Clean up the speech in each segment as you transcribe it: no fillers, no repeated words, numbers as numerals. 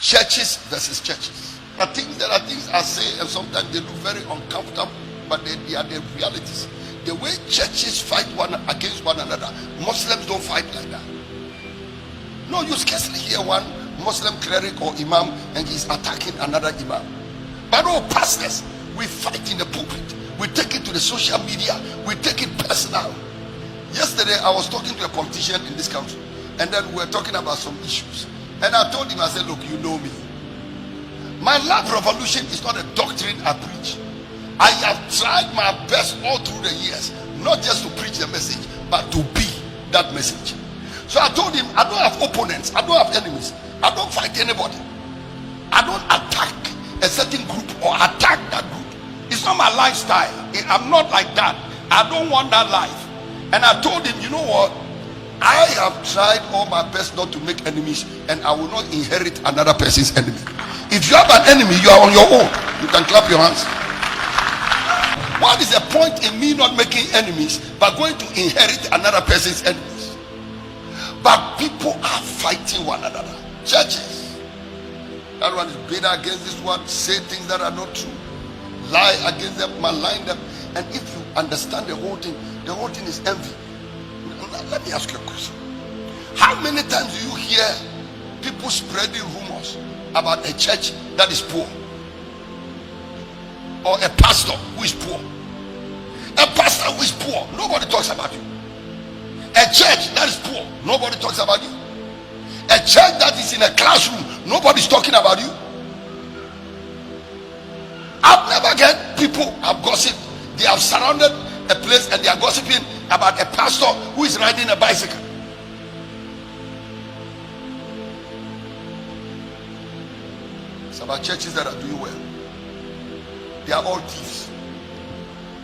Churches versus churches. I think there are things I say and sometimes they look very uncomfortable, but they are the realities. The way churches fight one against one another, Muslims don't fight like that. No, you scarcely hear one Muslim cleric or imam and he's attacking another imam. But no, pastors, we fight in the pulpit. We take it to the social media. We take it personal. Yesterday, I was talking to a politician in this country, and then we were talking about some issues. And I told him, I said, look, you know me. My love revolution is not a doctrine I preach. I have tried my best all through the years, not just to preach the message, but to be that message. So I told him, I don't have opponents, I don't have enemies, I don't fight anybody. I don't attack a certain group or attack that group. It's not my lifestyle. I'm not like that. I don't want that life. And I told him, you know what? I have tried all my best not to make enemies, and I will not inherit another person's enemy. If you have an enemy, you are on your own. You can clap your hands. What is the point in me not making enemies but going to inherit another person's enemies? But people are fighting one another. Churches, that one is bitter against this one, say things that are not true, lie against them, malign them. And if you understand the whole thing is envy. Let me ask you a question. How many times do you hear people spreading rumors about a church that is poor, or a pastor who is poor? A pastor who is poor, nobody talks about you. A church that is poor, nobody talks about you. A church that is in a classroom, nobody's talking about you. I've never heard people have gossiped. They have surrounded a place and they are gossiping about a pastor who is riding a bicycle. It's about churches that are doing well. They are all thieves.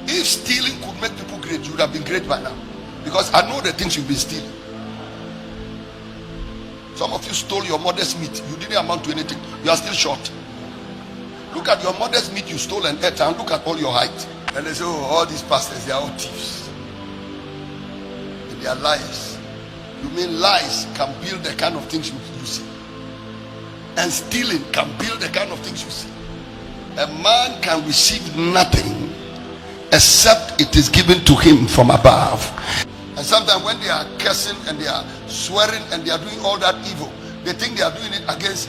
If stealing could make people great, you would have been great by now. Because I know the things you've been stealing. Some of you stole your mother's meat. You didn't amount to anything. You are still short. Look at your mother's meat you stole and ate, and look at all your height. And they say, oh, all these pastors, they are all thieves. And they are liars. You mean lies can build the kind of things you see. And stealing can build the kind of things you see. A man can receive nothing except it is given to him from above. And sometimes when they are cursing and they are swearing and they are doing all that evil, they think they are doing it against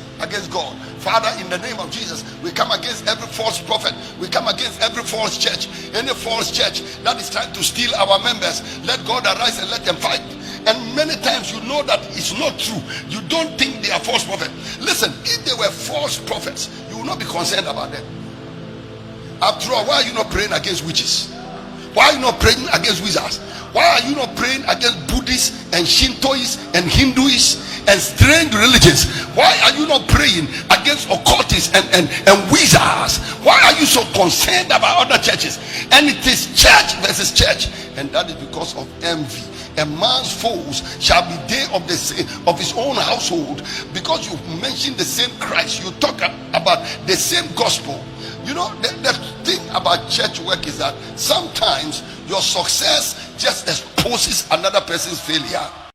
God. Father, in the name of Jesus, we come against every false prophet. We come against every false church. Any false church that is trying to steal our members, let God arise and let them fight. And many times you know that it's not true. You don't think they are false prophets. Listen, if they were false prophets, you will not be concerned about them. After all, why are you not praying against witches? Why are you not praying against wizards? Why are you not praying against Buddhists and Shintoists and Hindus and strange religions? Why are you not praying against occultists and wizards? Why are you so concerned about other churches? And it is church versus church, and that is because of envy. A man's foes shall be they of his own household. Because you mention the same Christ, you talk about the same gospel. You know, the thing about church work is that sometimes your success just exposes another person's failure.